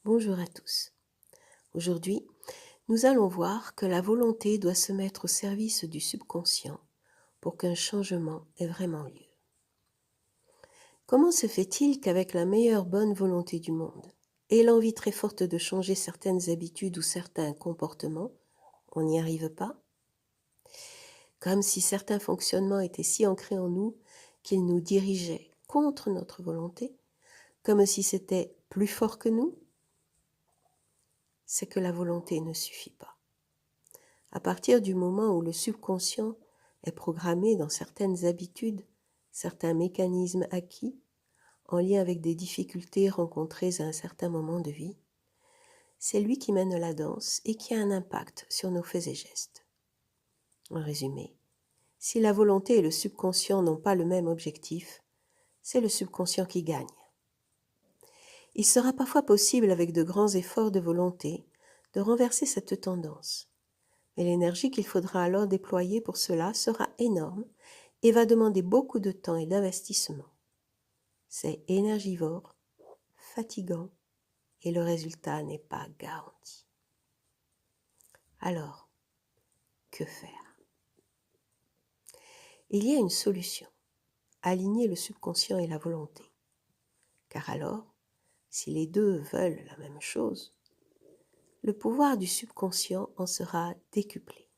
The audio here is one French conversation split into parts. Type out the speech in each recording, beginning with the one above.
Bonjour à tous. Aujourd'hui, nous allons voir que la volonté doit se mettre au service du subconscient pour qu'un changement ait vraiment lieu. Comment se fait-il qu'avec la meilleure bonne volonté du monde et l'envie très forte de changer certaines habitudes ou certains comportements, on n'y arrive pas? Comme si certains fonctionnements étaient si ancrés en nous qu'ils nous dirigeaient contre notre volonté, comme si c'était plus fort que nous? C'est que la volonté ne suffit pas. À partir du moment où le subconscient est programmé dans certaines habitudes, certains mécanismes acquis, en lien avec des difficultés rencontrées à un certain moment de vie, c'est lui qui mène la danse et qui a un impact sur nos faits et gestes. En résumé, si la volonté et le subconscient n'ont pas le même objectif, c'est le subconscient qui gagne. Il sera parfois possible, avec de grands efforts de volonté, de renverser cette tendance. Mais l'énergie qu'il faudra alors déployer pour cela sera énorme et va demander beaucoup de temps et d'investissement. C'est énergivore, fatigant et le résultat n'est pas garanti. Alors, que faire? Il y a une solution, aligner le subconscient et la volonté. Car alors, si les deux veulent la même chose, le pouvoir du subconscient en sera décuplé.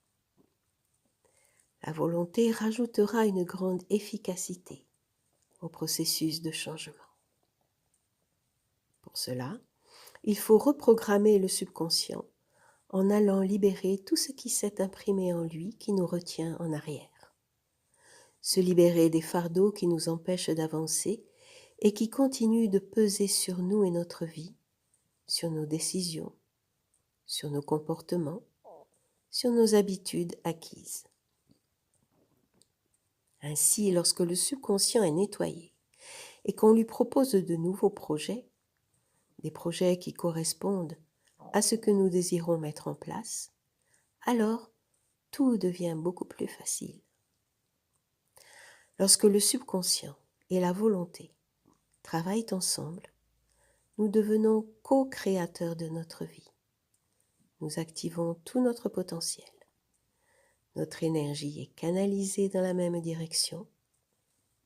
La volonté rajoutera une grande efficacité au processus de changement. Pour cela, il faut reprogrammer le subconscient en allant libérer tout ce qui s'est imprimé en lui qui nous retient en arrière. Se libérer des fardeaux qui nous empêchent d'avancer et qui continuent de peser sur nous et notre vie, sur nos décisions, sur nos comportements, sur nos habitudes acquises. Ainsi, lorsque le subconscient est nettoyé et qu'on lui propose de nouveaux projets, des projets qui correspondent à ce que nous désirons mettre en place, alors tout devient beaucoup plus facile. Lorsque le subconscient et la volonté travaillent ensemble, nous devenons co-créateurs de notre vie. Nous activons tout notre potentiel. Notre énergie est canalisée dans la même direction,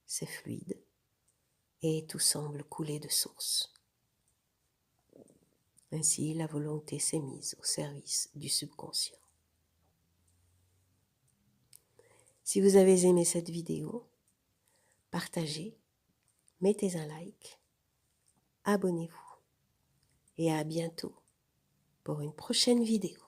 c'est fluide et tout semble couler de source. Ainsi, la volonté s'est mise au service du subconscient. Si vous avez aimé cette vidéo, partagez, mettez un like, abonnez-vous et à bientôt pour une prochaine vidéo.